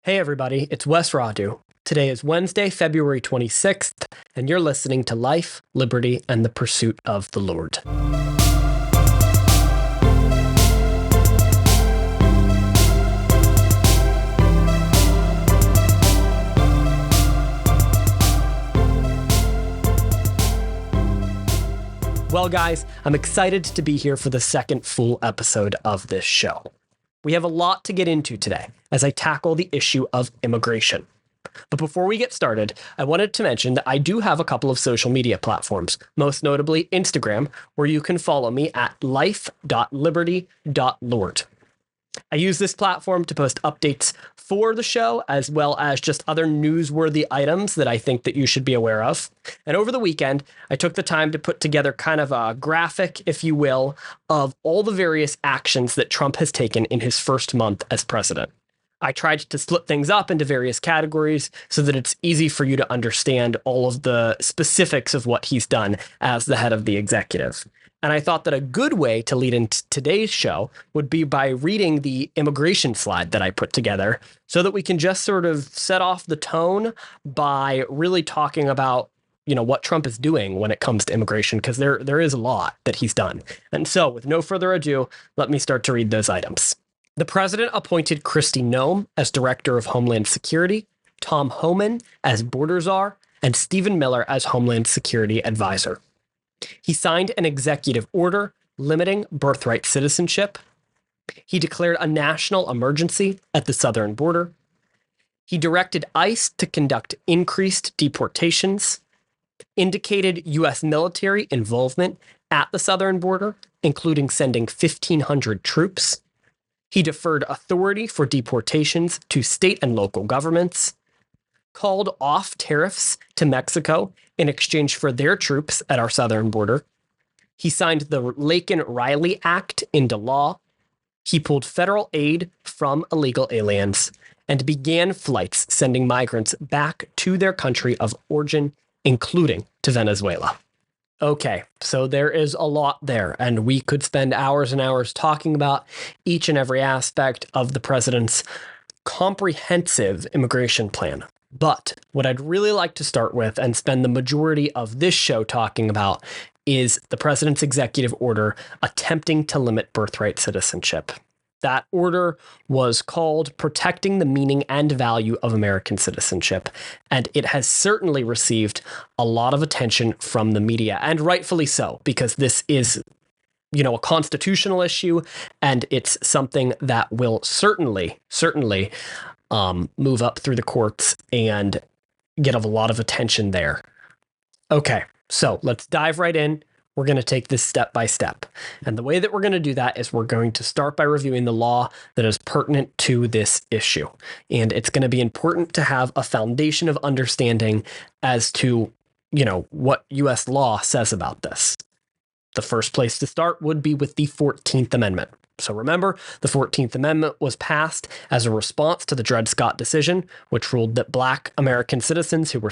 Hey everybody, it's Wes Radu. Today is Wednesday, February 26th, and you're listening to Life, Liberty, and the Pursuit of the Lord. Well, guys, I'm excited to be here for the second full episode of this show. We have a lot to get into today as I tackle the issue of immigration. But before we get started, I wanted to mention that I do have a couple of social media platforms, most notably Instagram, where you can follow me at life.liberty.lord. I use this platform to post updates for the show, as well as just other newsworthy items that I think that you should be aware of. And over the weekend, I took the time to put together kind of a graphic, if you will, of all the various actions that Trump has taken in his first month as president. I tried to split things up into various categories so that it's easy for you to understand all of the specifics of what he's done as the head of the executive. And I thought that a good way to lead into today's show would be by reading the immigration slide that I put together so that we can just sort of set off the tone by really talking about, what Trump is doing when it comes to immigration, because there is a lot that he's done. And so with no further ado, let me start to read those items. The president appointed Kristi Noem as Director of Homeland Security, Tom Homan as Border Czar, and Stephen Miller as Homeland Security Advisor. He signed an executive order limiting birthright citizenship. He declared a national emergency at the southern border. He directed ICE to conduct increased deportations, indicated U.S. military involvement at the southern border, including sending 1,500 troops. He deferred authority for deportations to state and local governments, called off tariffs to Mexico in exchange for their troops at our southern border. He signed the Laken-Riley Act into law. He pulled federal aid from illegal aliens and began flights sending migrants back to their country of origin, including to Venezuela. Okay, so there is a lot there, and we could spend hours and hours talking about each and every aspect of the president's comprehensive immigration plan. But what I'd really like to start with and spend the majority of this show talking about is the president's executive order attempting to limit birthright citizenship. That order was called Protecting the Meaning and Value of American Citizenship, and it has certainly received a lot of attention from the media, and rightfully so, because this is a constitutional issue, and it's something that will certainly move up through the courts and get a lot of attention there. Okay, so let's dive right in. We're going to take this step by step. And the way that we're going to do that is we're going to start by reviewing the law that is pertinent to this issue. And it's going to be important to have a foundation of understanding as to, what U.S. law says about this. The first place to start would be with the 14th Amendment. So remember, the 14th Amendment was passed as a response to the Dred Scott decision, which ruled that Black Americans who were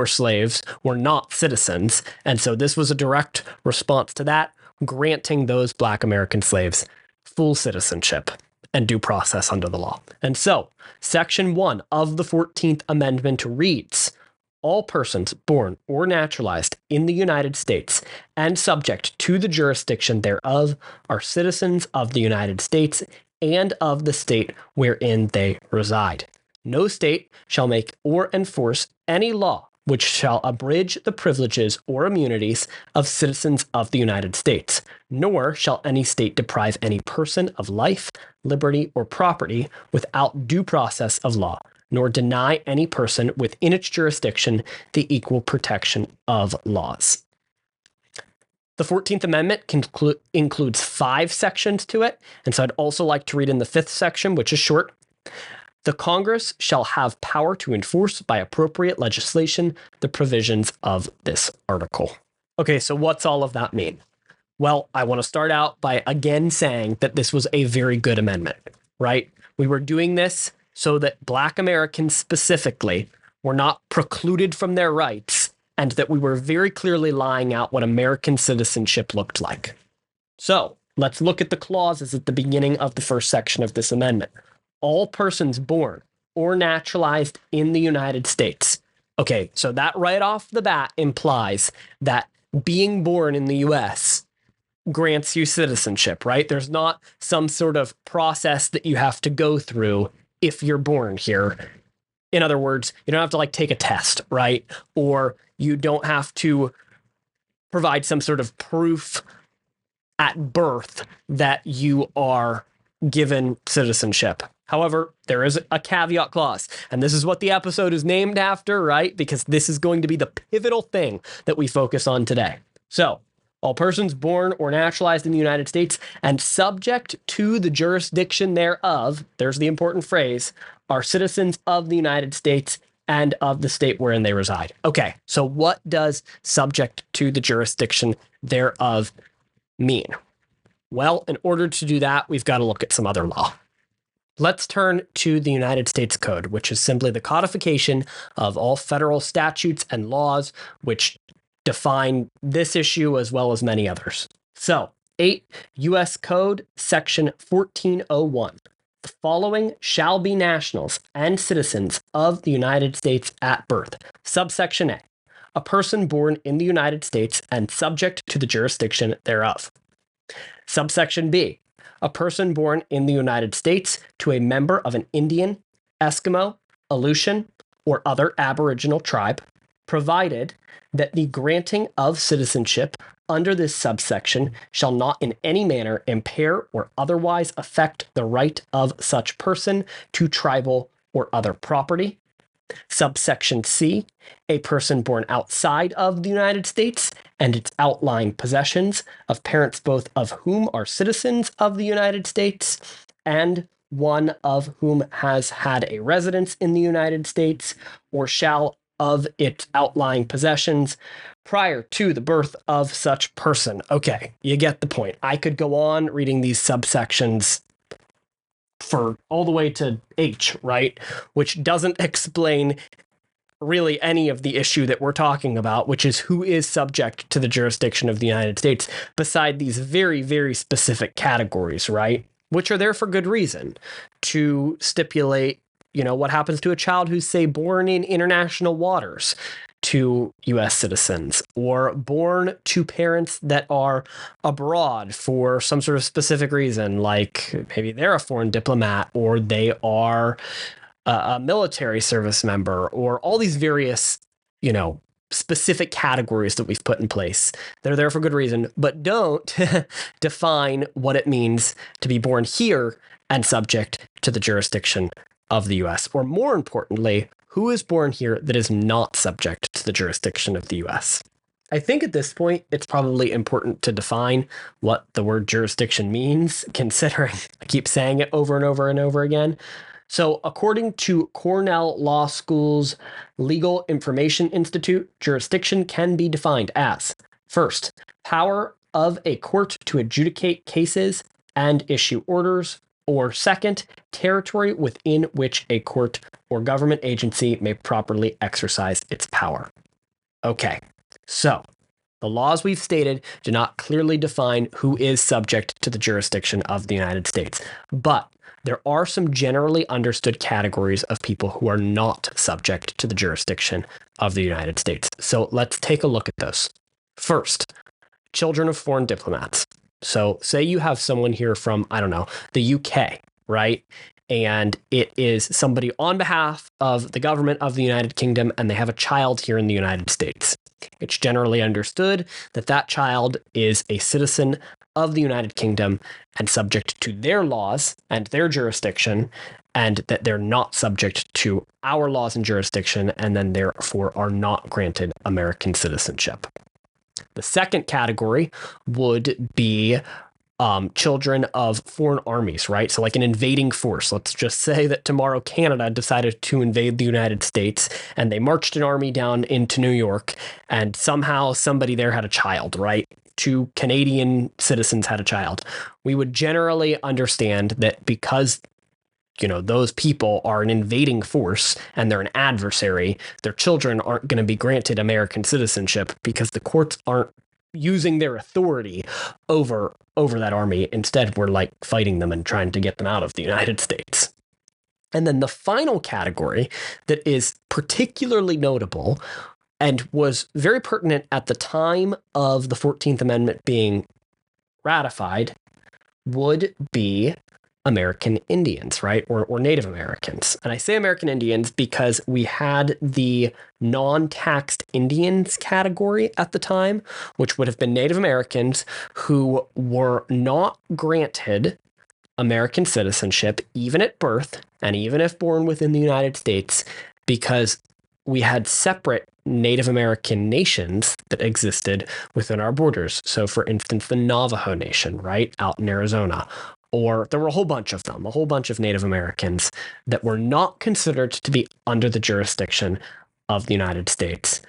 slaves were not citizens. And so this was a direct response to that, granting those Black American slaves full citizenship and due process under the law. And so Section 1 of the 14th Amendment reads, all persons born or naturalized in the United States and subject to the jurisdiction thereof are citizens of the United States and of the state wherein they reside. No state shall make or enforce any law which shall abridge the privileges or immunities of citizens of the United States, nor shall any state deprive any person of life, liberty, or property without due process of law, nor deny any person within its jurisdiction the equal protection of laws. The 14th Amendment includes 5 sections to it, and so I'd also like to read in the 5th section, which is short. The Congress shall have power to enforce by appropriate legislation the provisions of this article. Okay, so what's all of that mean? Well, I want to start out by again saying that this was a very good amendment, right? We were doing this so that Black Americans specifically were not precluded from their rights, and that we were very clearly laying out what American citizenship looked like. So Let's look at the clauses at the beginning of the first section of this amendment. All persons born or naturalized in the United States. Okay, so that right off the bat implies that being born in the US grants you citizenship, right? There's not some sort of process that you have to go through if you're born here. In other words, you don't have to like take a test, right? Or you don't have to provide some sort of proof at birth that you are given citizenship. However, there is a caveat clause, and this is what the episode is named after, right? Because this is going to be the pivotal thing that we focus on today. So, all persons born or naturalized in the United States and subject to the jurisdiction thereof, there's the important phrase, are citizens of the United States and of the state wherein they reside. Okay, so what does subject to the jurisdiction thereof mean? Well, in order to do that, we've got to look at some other law. Let's turn to the United States Code, which is simply the codification of all federal statutes and laws which define this issue as well as many others. So, 8 U.S. Code, Section 1401. The following shall be nationals and citizens of the United States at birth. Subsection A. A person born in the United States and subject to the jurisdiction thereof. Subsection B. A person born in the United States to a member of an Indian, Eskimo, Aleutian, or other Aboriginal tribe, provided that the granting of citizenship under this subsection shall not in any manner impair or otherwise affect the right of such person to tribal or other property. Subsection C, a person born outside of the United States and its outlying possessions of parents both of whom are citizens of the United States and one of whom has had a residence in the United States or shall of its outlying possessions prior to the birth of such person. Okay, you get the point. I could go on reading these subsections for all the way to H, right? Which doesn't explain really any of the issue that we're talking about, which is who is subject to the jurisdiction of the United States, beside these very, very specific categories, right? Which are there for good reason, to stipulate, what happens to a child who's, say, born in international waters to U.S. citizens, or born to parents that are abroad for some sort of specific reason, like maybe they're a foreign diplomat, or they are a military service member, or all these various, specific categories that we've put in place. They're there for good reason, but don't define what it means to be born here and subject to the jurisdiction of the U.S. Or more importantly, who is born here that is not subject to the jurisdiction of the U.S. I think at this point, it's probably important to define what the word jurisdiction means, considering I keep saying it over and over and over again. So according to Cornell Law School's Legal Information Institute, jurisdiction can be defined as, first, power of a court to adjudicate cases and issue orders, or second, territory within which a court or government agency may properly exercise its power. Okay, so the laws we've stated do not clearly define who is subject to the jurisdiction of the United States, but there are some generally understood categories of people who are not subject to the jurisdiction of the United States. So let's take a look at those. First, children of foreign diplomats. So say you have someone here from, the UK, right? And it is somebody on behalf of the government of the United Kingdom, and they have a child here in the United States. It's generally understood that that child is a citizen of the United Kingdom and subject to their laws and their jurisdiction, and that they're not subject to our laws and jurisdiction, and then therefore are not granted American citizenship. The second category would be children of foreign armies, right? So like an invading force. Let's just say that tomorrow Canada decided to invade the United States and they marched an army down into New York, and somehow somebody there had a child, right? 2 Canadian citizens had a child. We would generally understand that because those people are an invading force and they're an adversary, their children aren't going to be granted American citizenship because the courts aren't using their authority over that army. Instead, we're like fighting them and trying to get them out of the United States. And then the final category that is particularly notable and was very pertinent at the time of the 14th Amendment being ratified would be American Indians, right? Or Native Americans. And I say American Indians because we had the non-taxed Indians category at the time, which would have been Native Americans who were not granted American citizenship, even at birth, and even if born within the United States, because we had separate Native American nations that existed within our borders. So, for instance, the Navajo Nation, right, out in Arizona, or there were a whole bunch of them, a whole bunch of Native Americans that were not considered to be under the jurisdiction of the United States,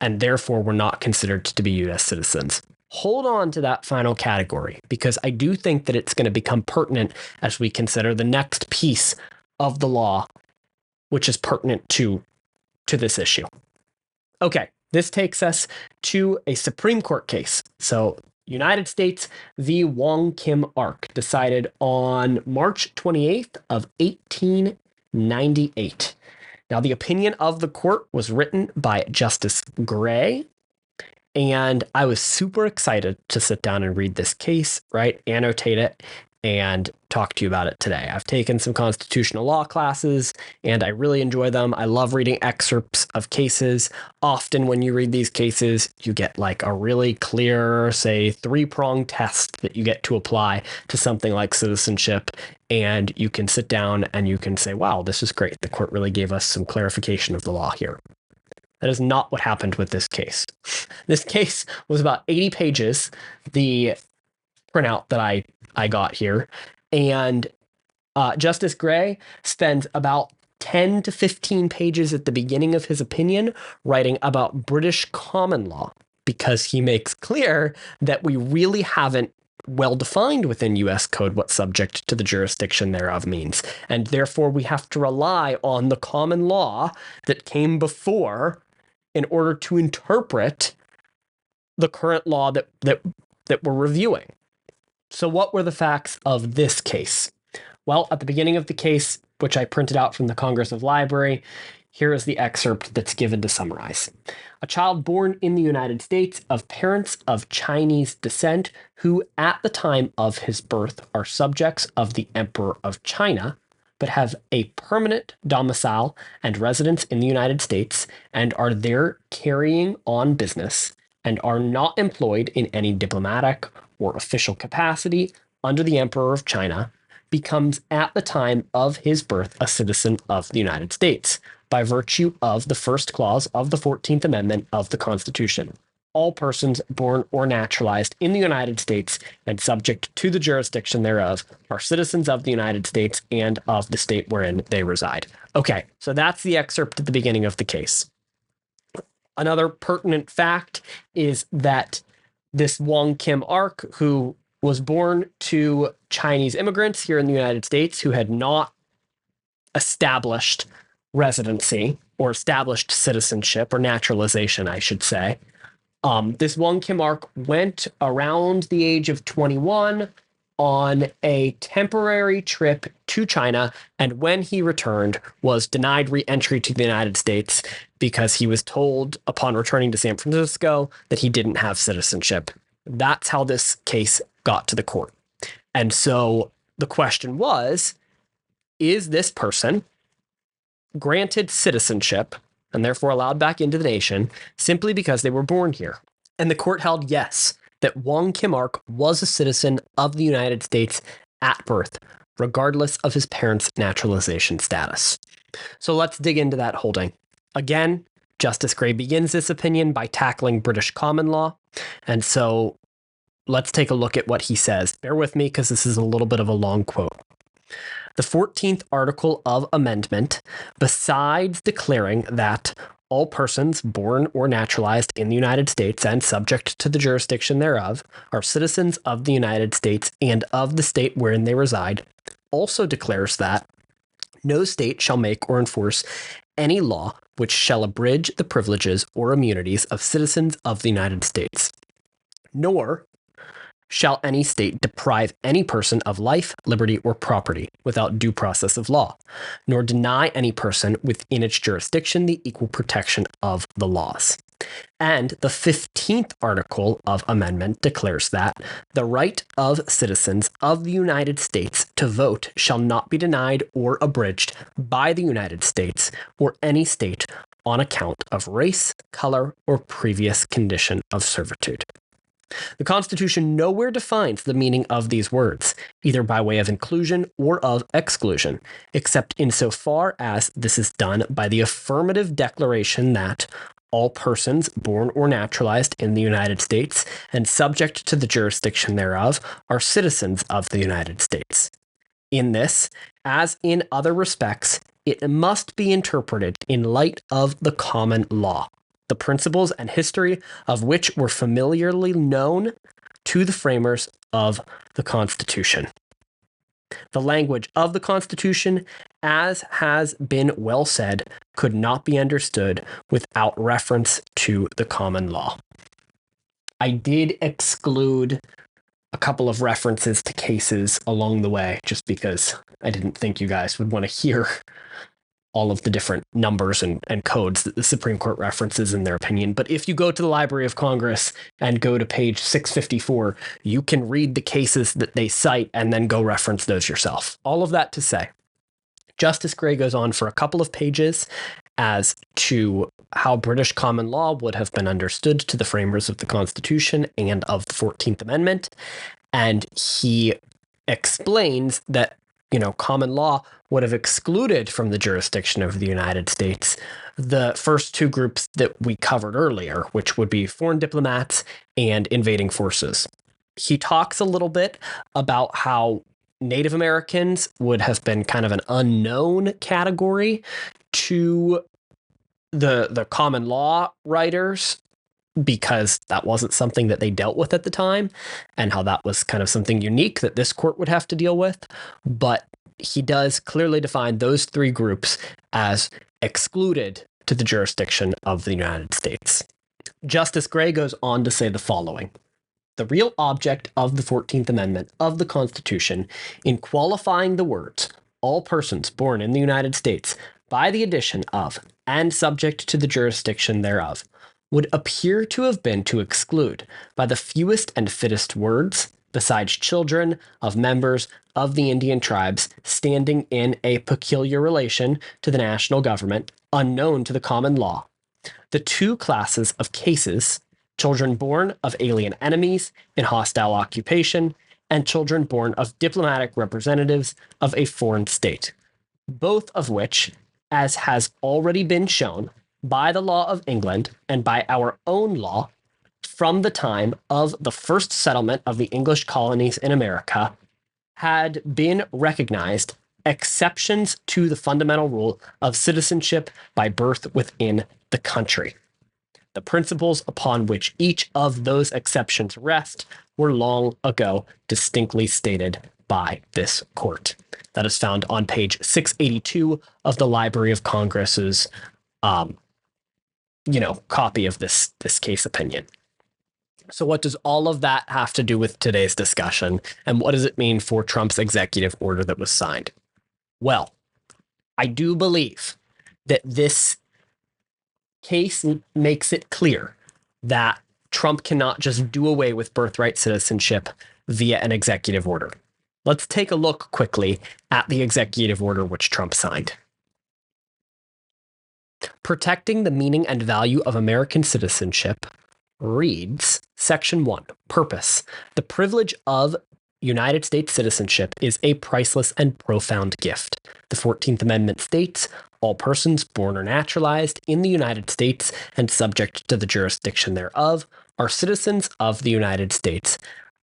and therefore were not considered to be U.S. citizens. Hold on to that final category, because I do think that it's going to become pertinent as we consider the next piece of the law, which is pertinent to this issue. Okay, this takes us to a Supreme Court case. So, United States v. Wong Kim Ark, decided on March 28th of 1898. Now, the opinion of the court was written by Justice Gray, and I was super excited to sit down and read this case, right? Annotate it and talk to you about it today. I've taken some constitutional law classes and I really enjoy them. I love reading excerpts of cases. Often when you read these cases, you get like a really clear, say, 3-pronged test that you get to apply to something like citizenship. And you can sit down and you can say, wow, this is great. The court really gave us some clarification of the law here. That is not what happened with this case. This case was about 80 pages, the printout that I got here. And Justice Gray spends about 10 to 15 pages at the beginning of his opinion writing about British common law, because he makes clear that we really haven't well defined within U.S. code what subject to the jurisdiction thereof means. And therefore, we have to rely on the common law that came before in order to interpret the current law that we're reviewing. So what were the facts of this case? Well, at the beginning of the case, which I printed out from the Congress Library, here is the excerpt that's given to summarize. A child born in the United States of parents of Chinese descent who at the time of his birth are subjects of the Emperor of China, but have a permanent domicile and residence in the United States and are there carrying on business and are not employed in any diplomatic or official capacity under the Emperor of China, becomes at the time of his birth a citizen of the United States by virtue of the first clause of the 14th Amendment of the Constitution. All persons born or naturalized in the United States and subject to the jurisdiction thereof are citizens of the United States and of the state wherein they reside. Okay, so that's the excerpt at the beginning of the case. Another pertinent fact is that this Wong Kim Ark, who was born to Chinese immigrants here in the United States who had not established residency or established citizenship or naturalization, I should say. This Wong Kim Ark went around the age of 21 on a temporary trip to China, and when he returned, was denied re-entry to the United States because he was told upon returning to San Francisco that he didn't have citizenship. That's how this case got to the court. And so the question was, is this person granted citizenship and therefore allowed back into the nation simply because they were born here? And the court held yes, that Wong Kim Ark was a citizen of the United States at birth, regardless of his parents' naturalization status. So let's dig into that holding. Again, Justice Gray begins this opinion by tackling British common law. And so let's take a look at what he says. Bear with me because this is a little bit of a long quote. The 14th article of amendment, besides declaring that all persons born or naturalized in the United States and subject to the jurisdiction thereof are citizens of the United States and of the state wherein they reside, also declares that no state shall make or enforce any law which shall abridge the privileges or immunities of citizens of the United States. Nor shall any state deprive any person of life, liberty, or property without due process of law, nor deny any person within its jurisdiction the equal protection of the laws. And the 15th article of amendment declares that the right of citizens of the United States to vote shall not be denied or abridged by the United States or any state on account of race, color, or previous condition of servitude. The Constitution nowhere defines the meaning of these words, either by way of inclusion or of exclusion, except insofar as this is done by the affirmative declaration that all persons born or naturalized in the United States and subject to the jurisdiction thereof are citizens of the United States. In this, as in other respects, it must be interpreted in light of the common law, the principles and history of which were familiarly known to the framers of the Constitution. The language of the Constitution, as has been well said, could not be understood without reference to the common law. I did exclude a couple of references to cases along the way, just because I didn't think you guys would want to hear all of the different numbers and codes that the Supreme Court references in their opinion. But if you go to the Library of Congress and go to page 654, you can read the cases that they cite and then go reference those yourself. All of that to say, Justice Gray goes on for a couple of pages as to how British common law would have been understood to the framers of the Constitution and of the 14th Amendment. And he explains that common law would have excluded from the jurisdiction of the United States the first two groups that we covered earlier, which would be foreign diplomats and invading forces. He talks a little bit about how Native Americans would have been kind of an unknown category to the common law writers, because that wasn't something that they dealt with at the time, and how that was kind of something unique that this court would have to deal with. But he does clearly define those three groups as excluded to the jurisdiction of the United States. Justice Gray goes on to say the following: the real object of the 14th Amendment of the Constitution in qualifying the words all persons born in the United States by the addition of and subject to the jurisdiction thereof would appear to have been to exclude, by the fewest and fittest words, besides children of members of the Indian tribes standing in a peculiar relation to the national government, unknown to the common law, the two classes of cases, children born of alien enemies in hostile occupation, and children born of diplomatic representatives of a foreign state, both of which, as has already been shown, by the law of England and by our own law, from the time of the first settlement of the English colonies in America, had been recognized exceptions to the fundamental rule of citizenship by birth within the country. The principles upon which each of those exceptions rest were long ago distinctly stated by this court. That is found on page 682 of the Library of Congress's copy of this case opinion. So what does all of that have to do with today's discussion, and what does it mean for Trump's executive order that was signed? Well, I do believe that this case makes it clear that Trump cannot just do away with birthright citizenship via an executive order. Let's take a look quickly at the executive order which Trump signed. Protecting the meaning and value of American citizenship reads, Section 1, Purpose. The privilege of United States citizenship is a priceless and profound gift. The 14th Amendment states, all persons born or naturalized in the United States and subject to the jurisdiction thereof are citizens of the United States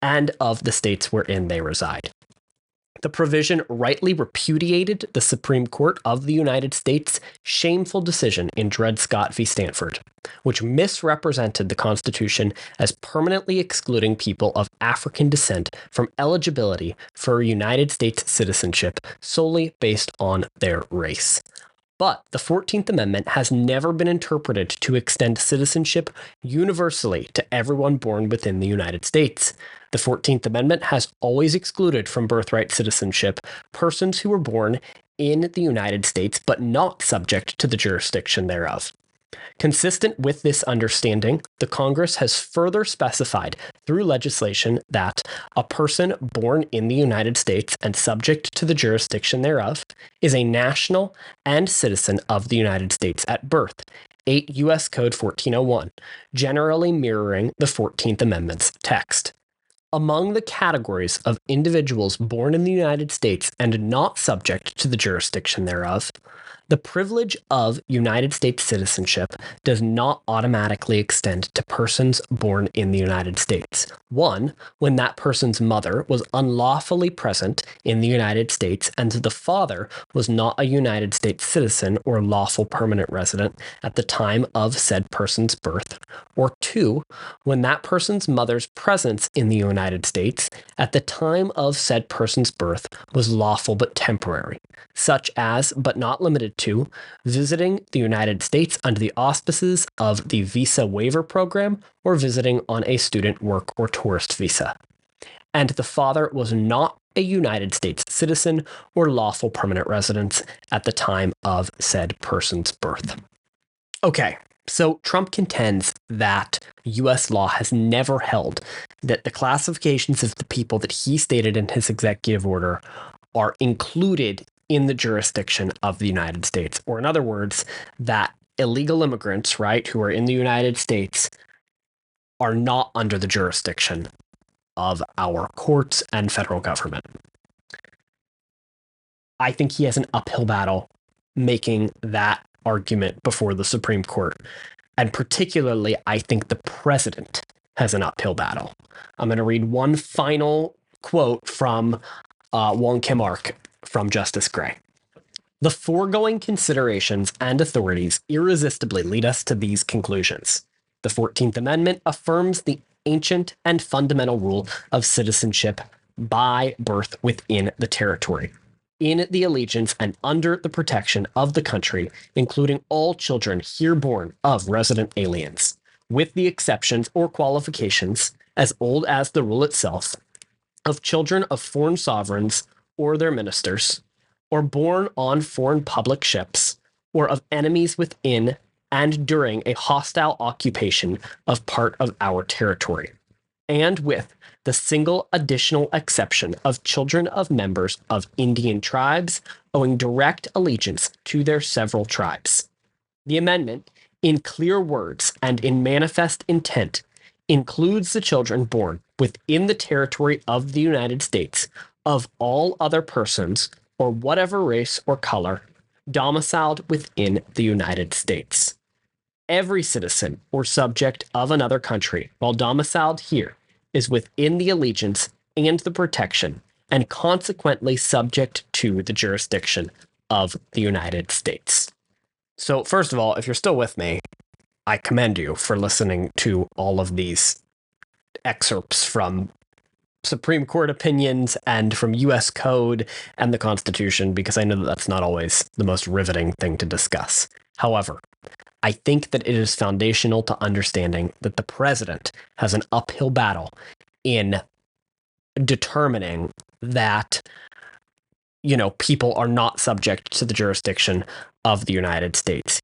and of the states wherein they reside. The provision rightly repudiated the Supreme Court of the United States' shameful decision in Dred Scott v. Stanford, which misrepresented the Constitution as permanently excluding people of African descent from eligibility for United States citizenship solely based on their race. But the 14th Amendment has never been interpreted to extend citizenship universally to everyone born within the United States. The 14th Amendment has always excluded from birthright citizenship persons who were born in the United States but not subject to the jurisdiction thereof. Consistent with this understanding, the Congress has further specified through legislation that a person born in the United States and subject to the jurisdiction thereof is a national and citizen of the United States at birth. 8 U.S. Code 1401, generally mirroring the 14th Amendment's text. Among the categories of individuals born in the United States and not subject to the jurisdiction thereof, the privilege of United States citizenship does not automatically extend to persons born in the United States. One, when that person's mother was unlawfully present in the United States and the father was not a United States citizen or lawful permanent resident at the time of said person's birth. Or two, when that person's mother's presence in the United States at the time of said person's birth was lawful but temporary, such as, but not limited to, visiting the United States under the auspices of the Visa Waiver Program or visiting on a student, work, or tourist visa. And the father was not a United States citizen or lawful permanent resident at the time of said person's birth. Okay, so Trump contends that U.S. law has never held that the classifications of the people that he stated in his executive order are included in the jurisdiction of the United States. Or in other words, that illegal immigrants, right, who are in the United States are not under the jurisdiction of our courts and federal government. I think he has an uphill battle making that argument before the Supreme Court. And particularly, I think the president has an uphill battle. I'm going to read one final quote from Wong Kim Ark from Justice Gray. The foregoing considerations and authorities irresistibly lead us to these conclusions. The 14th Amendment affirms the ancient and fundamental rule of citizenship by birth within the territory, in the allegiance and under the protection of the country, including all children here born of resident aliens, with the exceptions or qualifications, as old as the rule itself, of children of foreign sovereigns or their ministers, or born on foreign public ships, or of enemies within and during a hostile occupation of part of our territory, and with the single additional exception of children of members of Indian tribes owing direct allegiance to their several tribes. The amendment, in clear words and in manifest intent, includes the children born within the territory of the United States of all other persons, or whatever race or color, domiciled within the United States. Every citizen or subject of another country, while domiciled here, is within the allegiance and the protection, and consequently subject to the jurisdiction of the United States. So, first of all, if you're still with me, I commend you for listening to all of these excerpts from Supreme Court opinions and from U.S. Code and the Constitution, because I know that that's not always the most riveting thing to discuss. However, I think that it is foundational to understanding that the president has an uphill battle in determining that, people are not subject to the jurisdiction of the United States.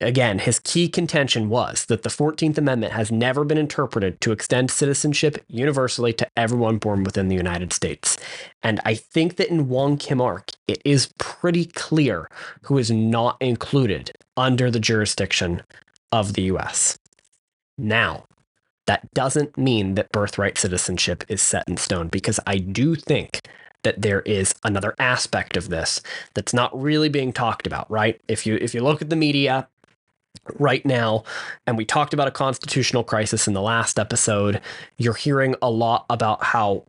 Again, his key contention was that the 14th Amendment has never been interpreted to extend citizenship universally to everyone born within the United States. And I think that in Wong Kim Ark, it is pretty clear who is not included under the jurisdiction of the U.S. Now, that doesn't mean that birthright citizenship is set in stone, because I do think that there is another aspect of this that's not really being talked about, right? If you look at the media right now, and we talked about a constitutional crisis in the last episode, you're hearing a lot about how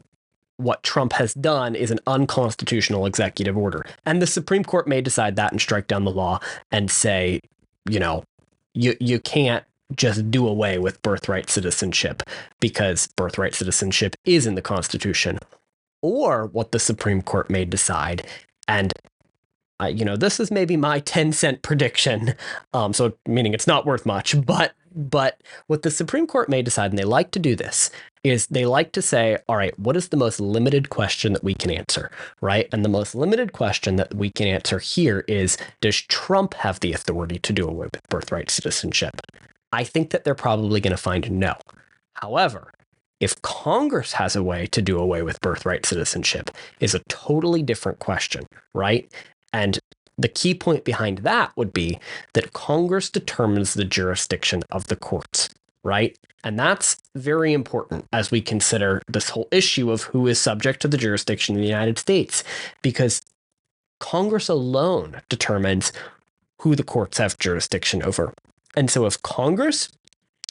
what Trump has done is an unconstitutional executive order. And the Supreme Court may decide that and strike down the law and say, you can't just do away with birthright citizenship because birthright citizenship is in the Constitution. Or what the Supreme Court may decide, and this is maybe my 10-cent prediction. So meaning it's not worth much, but what the Supreme Court may decide, and they like to do this, is they like to say, all right, what is the most limited question that we can answer, right? And the most limited question that we can answer here is, does Trump have the authority to do away with birthright citizenship? I think that they're probably going to find no. However, if Congress has a way to do away with birthright citizenship is a totally different question, right? And the key point behind that would be that Congress determines the jurisdiction of the courts, right? And that's very important as we consider this whole issue of who is subject to the jurisdiction in the United States, because Congress alone determines who the courts have jurisdiction over. And so if Congress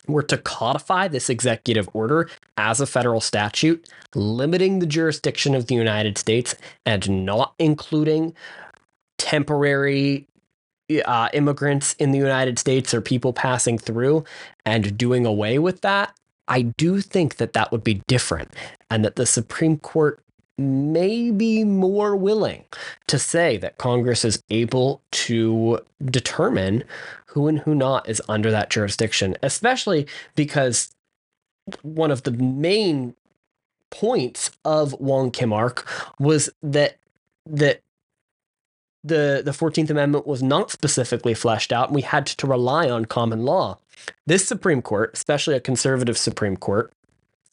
were to codify this executive order as a federal statute, limiting the jurisdiction of the United States and not including temporary immigrants in the United States or people passing through, and doing away with that, I do think that that would be different, and that the Supreme Court may be more willing to say that Congress is able to determine who and who not is under that jurisdiction, especially because one of the main points of Wong Kim Ark was that the 14th Amendment was not specifically fleshed out, and we had to rely on common law. This Supreme Court, especially a conservative Supreme Court,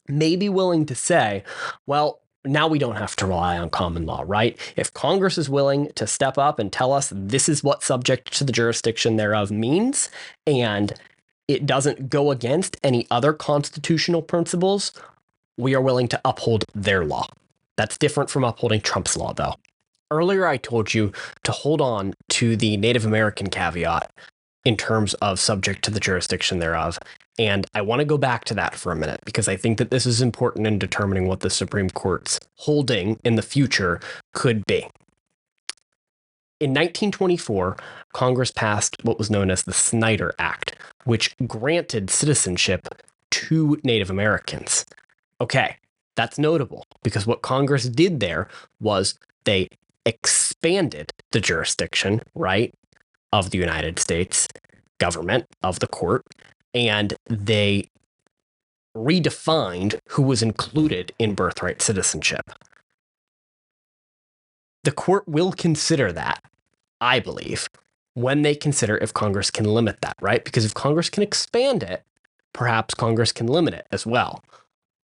may be willing to say, well, now we don't have to rely on common law, right? If Congress is willing to step up and tell us this is what subject to the jurisdiction thereof means, and it doesn't go against any other constitutional principles, we are willing to uphold their law. That's different from upholding Trump's law, though. Earlier, I told you to hold on to the Native American caveat in terms of subject to the jurisdiction thereof. And I want to go back to that for a minute, because I think that this is important in determining what the Supreme Court's holding in the future could be. In 1924, Congress passed what was known as the Snyder Act, which granted citizenship to Native Americans. Okay, that's notable, because what Congress did there was they expanded the jurisdiction, right, of the United States government, of the court, and they redefined who was included in birthright citizenship. The court will consider that, I believe, when they consider if Congress can limit that, right? Because if Congress can expand it, perhaps Congress can limit it as well.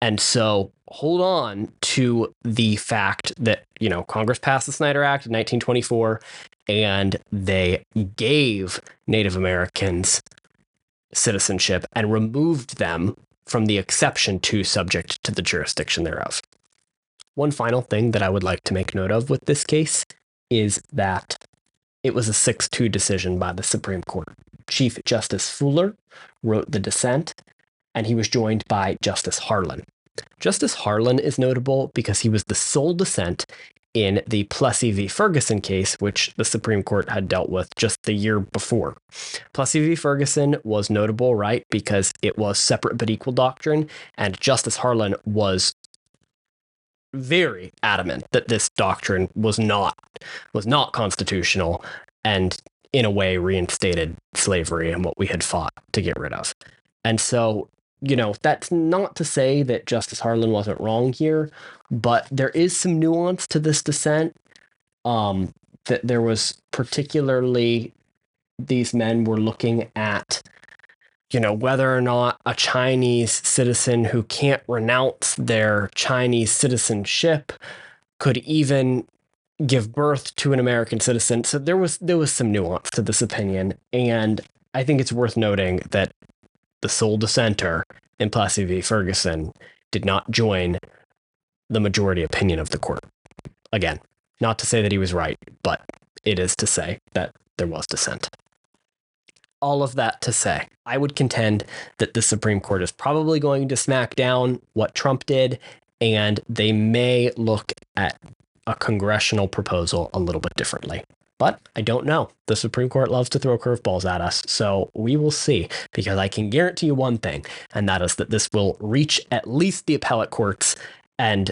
And so hold on to the fact that, Congress passed the Snyder Act in 1924, and they gave Native Americans citizenship and removed them from the exception to subject to the jurisdiction thereof. One final thing that I would like to make note of with this case is that it was a 6-2 decision by the Supreme Court. Chief Justice Fuller wrote the dissent, and he was joined by Justice Harlan. Justice Harlan is notable because he was the sole dissent in the Plessy v. Ferguson case, which the Supreme Court had dealt with just the year before. Plessy v. Ferguson was notable, right, because it was separate but equal doctrine, and Justice Harlan was very adamant that this doctrine was not constitutional, and in a way reinstated slavery and what we had fought to get rid of. And so, that's not to say that Justice Harlan wasn't wrong here, but there is some nuance to this dissent. That there was particularly, these men were looking at, whether or not a Chinese citizen who can't renounce their Chinese citizenship could even give birth to an American citizen. So there was some nuance to this opinion, and I think it's worth noting that the sole dissenter in Plessy v. Ferguson did not join the majority opinion of the court. Again, not to say that he was right, but it is to say that there was dissent. All of that to say, I would contend that the Supreme Court is probably going to smack down what Trump did, and they may look at a congressional proposal a little bit differently. But I don't know. The Supreme Court loves to throw curveballs at us, so we will see, because I can guarantee you one thing, and that is that this will reach at least the appellate courts, and,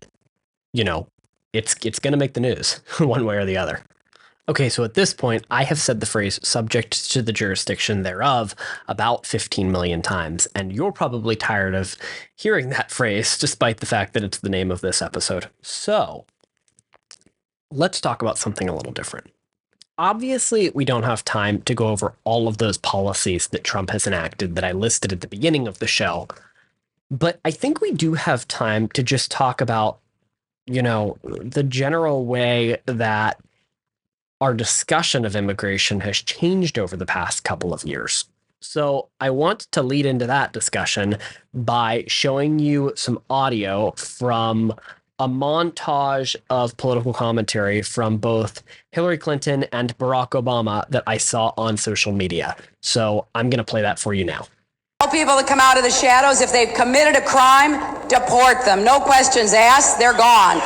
it's going to make the news one way or the other. Okay, so at this point, I have said the phrase subject to the jurisdiction thereof about 15 million times, and you're probably tired of hearing that phrase, despite the fact that it's the name of this episode. So, let's talk about something a little different. Obviously, we don't have time to go over all of those policies that Trump has enacted that I listed at the beginning of the show, but I think we do have time to just talk about, the general way that our discussion of immigration has changed over the past couple of years. So I want to lead into that discussion by showing you some audio from a montage of political commentary from both Hillary Clinton and Barack Obama that I saw on social media. So I'm going to play that for you now. Tell people to come out of the shadows. If they've committed a crime, deport them. No questions asked. They're gone.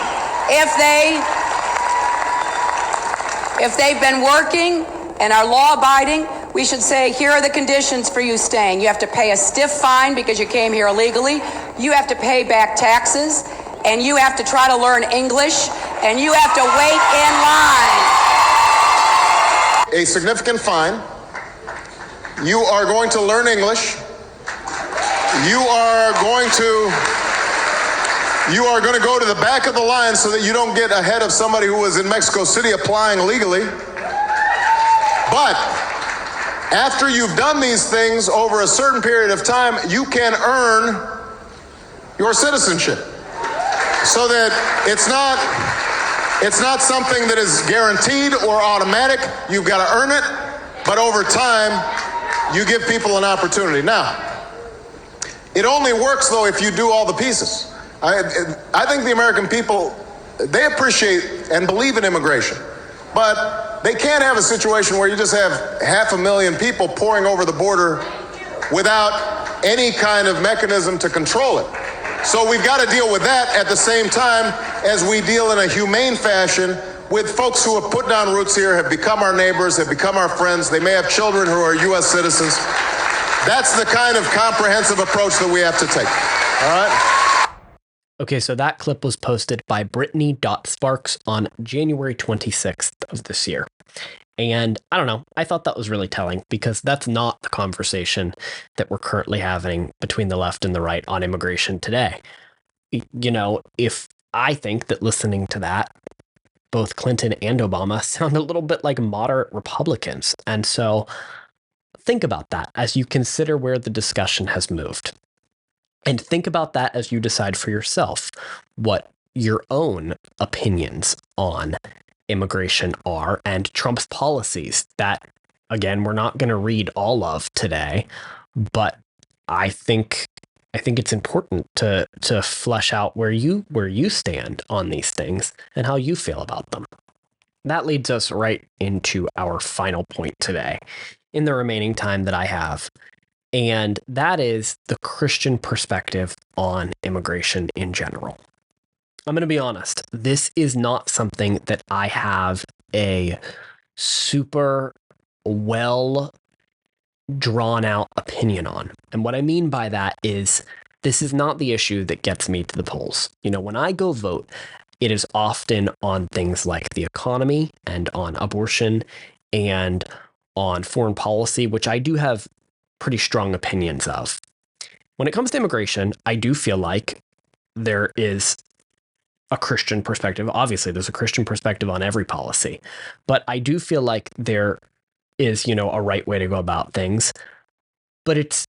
If they've been working and are law-abiding, we should say, here are the conditions for you staying. You have to pay a stiff fine because you came here illegally. You have to pay back taxes, and you have to try to learn English, and you have to wait in line. A significant fine. You are going to learn English. You are going to go to the back of the line so that you don't get ahead of somebody who was in Mexico City applying legally. But after you've done these things over a certain period of time, you can earn your citizenship. So that it's not something that is guaranteed or automatic. You've got to earn it, but over time, you give people an opportunity. Now, it only works, though, if you do all the pieces. I think the American people, they appreciate and believe in immigration, but they can't have a situation where you just have 500,000 people pouring over the border without any kind of mechanism to control it. So we've got to deal with that at the same time as we deal in a humane fashion with folks who have put down roots here, have become our neighbors, have become our friends. They may have children who are U.S. citizens. That's the kind of comprehensive approach that we have to take. All right? Okay, so that clip was posted by Brittany.Sparks on January 26th of this year. And I don't know, I thought that was really telling because that's not the conversation that we're currently having between the left and the right on immigration today. If I think that listening to that, both Clinton and Obama sound a little bit like moderate Republicans. And so think about that as you consider where the discussion has moved. And think about that as you decide for yourself what your own opinions on immigration are and Trump's policies that, again, we're not going to read all of today, but I think it's important to flesh out where you stand on these things and how you feel about them. That leads us right into our final point today in the remaining time that I have. And that is the Christian perspective on immigration in general. I'm going to be honest, this is not something that I have a super well drawn out opinion on. And what I mean by that is this is not the issue that gets me to the polls. When I go vote, it is often on things like the economy and on abortion and on foreign policy, which I do have pretty strong opinions of. When it comes to immigration, I do feel like there is a Christian perspective. Obviously, there's a Christian perspective on every policy, but I do feel like there is, a right way to go about things, but it's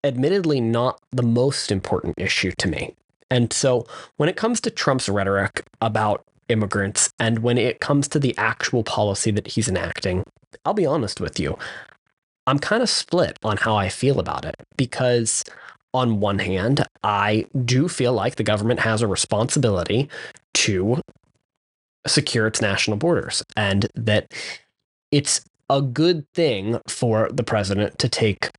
admittedly not the most important issue to me. And so when it comes to Trump's rhetoric about immigrants and when it comes to the actual policy that he's enacting, I'll be honest with you, I'm kind of split on how I feel about it because on one hand, I do feel like the government has a responsibility to secure its national borders and that it's a good thing for the president to take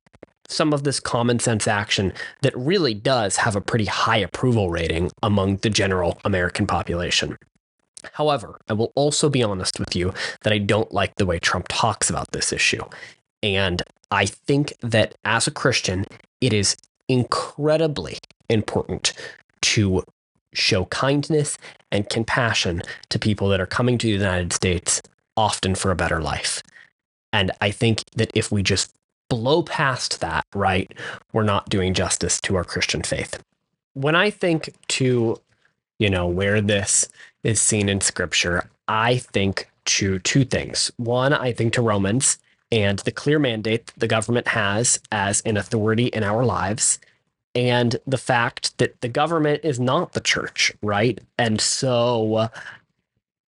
some of this common sense action that really does have a pretty high approval rating among the general American population. However, I will also be honest with you that I don't like the way Trump talks about this issue. And I think that as a Christian, it is incredibly important to show kindness and compassion to people that are coming to the United States often for a better life. And I think that if we just blow past that, right, we're not doing justice to our Christian faith. When I think to, where this is seen in scripture, I think to two things. One, I think to Romans and the clear mandate that the government has as an authority in our lives, and the fact that the government is not the church, right? And so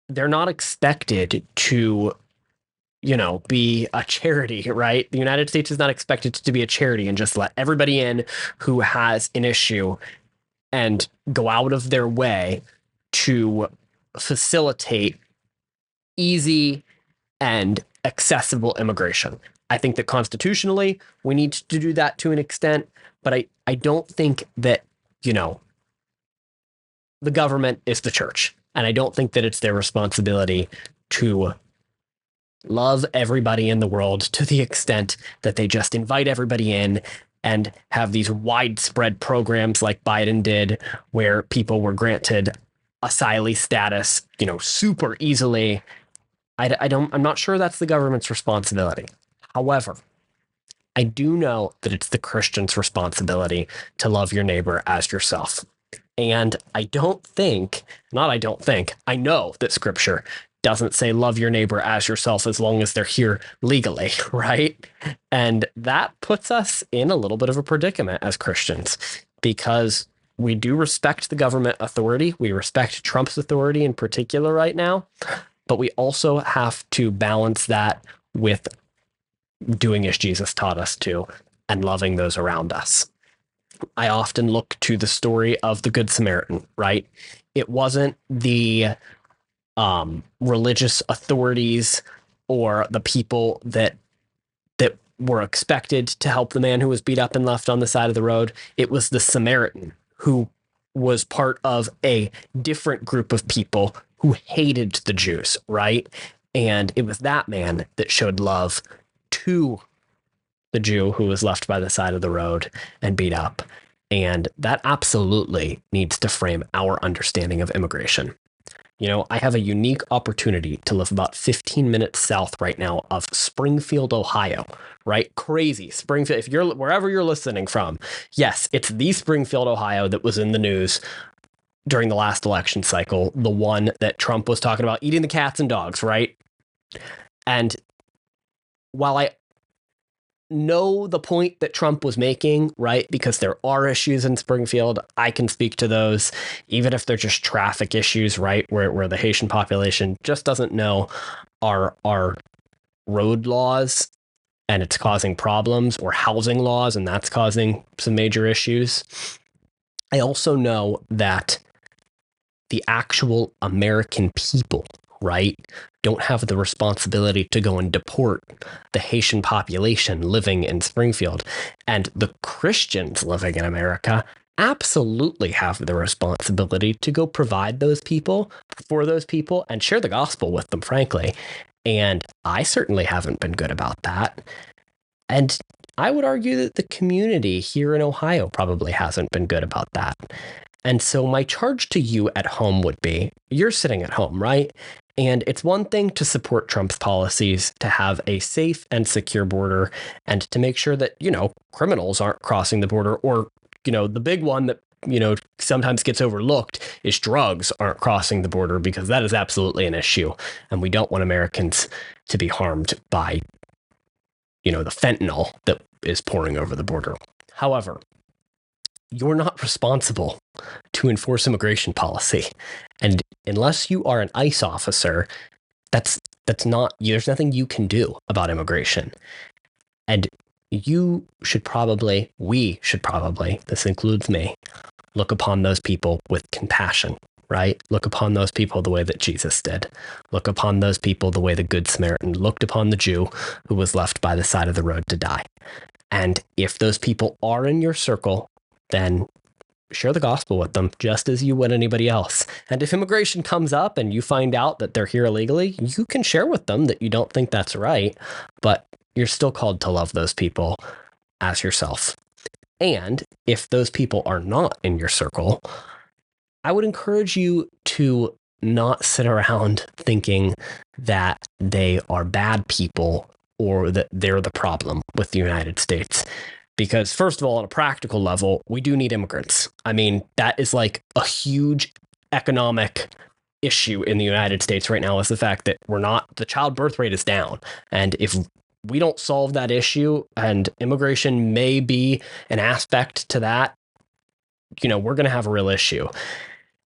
they're not expected to, be a charity, right? The United States is not expected to be a charity and just let everybody in who has an issue and go out of their way to facilitate easy and accessible immigration. I think that constitutionally we need to do that to an extent, but I don't think that, the government is the church. And I don't think that it's their responsibility to love everybody in the world to the extent that they just invite everybody in and have these widespread programs like Biden did, where people were granted asylee status, super easily. I'm not sure that's the government's responsibility. However, I do know that it's the Christian's responsibility to love your neighbor as yourself. And I know that scripture doesn't say love your neighbor as yourself as long as they're here legally, right? And that puts us in a little bit of a predicament as Christians, because we do respect the government authority. We respect Trump's authority in particular right now, but we also have to balance that with doing as Jesus taught us to and loving those around us. I often look to the story of the Good Samaritan, right? It wasn't the religious authorities or the people that were expected to help the man who was beat up and left on the side of the road. It was the Samaritan who was part of a different group of people who hated the Jews, right? And it was that man that showed love to the Jew who was left by the side of the road and beat up. And that absolutely needs to frame our understanding of immigration. I have a unique opportunity to live about 15 minutes south right now of Springfield, Ohio, right? Crazy. Springfield, if you're wherever you're listening from, yes, it's the Springfield, Ohio that was in the news during the last election cycle, the one that Trump was talking about eating the cats and dogs, right? And while I know the point that Trump was making, right? Because there are issues in Springfield. I can speak to those, even if they're just traffic issues, right? Where the Haitian population just doesn't know our road laws and it's causing problems, or housing laws, and that's causing some major issues. I also know that the actual American people, right, don't have the responsibility to go and deport the Haitian population living in Springfield. And the Christians living in America absolutely have the responsibility to go provide those people for those people and share the gospel with them, frankly. And I certainly haven't been good about that. And I would argue that the community here in Ohio probably hasn't been good about that. And so my charge to you at home would be, you're sitting at home, right? And it's one thing to support Trump's policies, to have a safe and secure border, and to make sure that, criminals aren't crossing the border, or, the big one that, sometimes gets overlooked is drugs aren't crossing the border, because that is absolutely an issue. And we don't want Americans to be harmed by, the fentanyl that is pouring over the border. However, you're not responsible to enforce immigration policy. And unless you are an ICE officer, that's not, there's nothing you can do about immigration. And we should probably, this includes me, look upon those people with compassion, right? Look upon those people the way that Jesus did. Look upon those people the way the Good Samaritan looked upon the Jew who was left by the side of the road to die. And if those people are in your circle, then share the gospel with them just as you would anybody else. And if immigration comes up and you find out that they're here illegally, you can share with them that you don't think that's right, but you're still called to love those people as yourself. And if those people are not in your circle, I would encourage you to not sit around thinking that they are bad people or that they're the problem with the United States. Because, first of all, on a practical level, we do need immigrants. I mean, that is like a huge economic issue in the United States right now, is the fact that the child birth rate is down. And if we don't solve that issue, and immigration may be an aspect to that, we're going to have a real issue.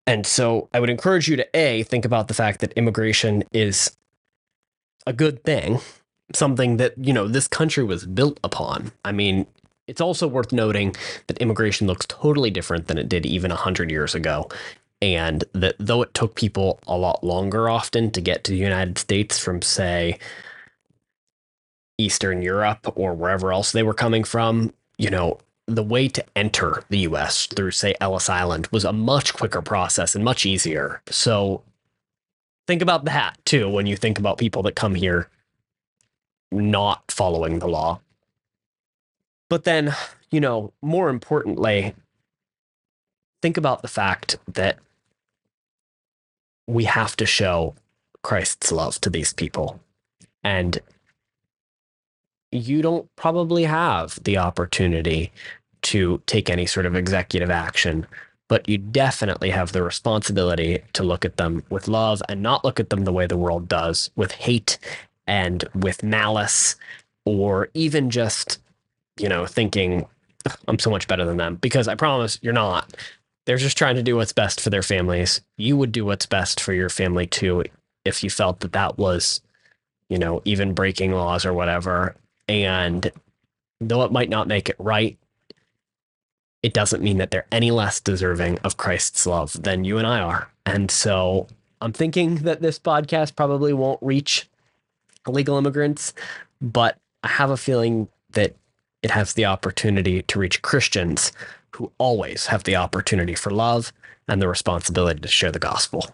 And so I would encourage you to think about the fact that immigration is a good thing, something that, this country was built upon. I mean, it's also worth noting that immigration looks totally different than it did even 100 years ago. And that though it took people a lot longer often to get to the United States from, say, Eastern Europe or wherever else they were coming from, the way to enter the US through, say, Ellis Island was a much quicker process and much easier. So think about that too when you think about people that come here not following the law. But then, more importantly, think about the fact that we have to show Christ's love to these people. And you don't probably have the opportunity to take any sort of executive action, but you definitely have the responsibility to look at them with love and not look at them the way the world does, with hate and with malice, or even just, thinking, I'm so much better than them, because I promise you're not. They're just trying to do what's best for their families. You would do what's best for your family too, if you felt that that was, even breaking laws or whatever. And though it might not make it right, it doesn't mean that they're any less deserving of Christ's love than you and I are. And so I'm thinking that this podcast probably won't reach illegal immigrants, but I have a feeling that it has the opportunity to reach Christians who always have the opportunity for love and the responsibility to share the gospel.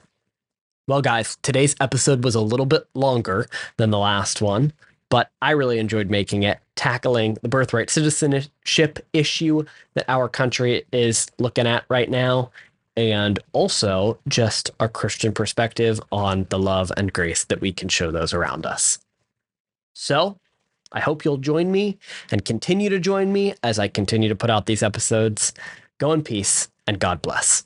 Well, guys, today's episode was a little bit longer than the last one, but I really enjoyed making it, tackling the birthright citizenship issue that our country is looking at right now, and also just our Christian perspective on the love and grace that we can show those around us. So I hope you'll join me and continue to join me as I continue to put out these episodes. Go in peace, and God bless.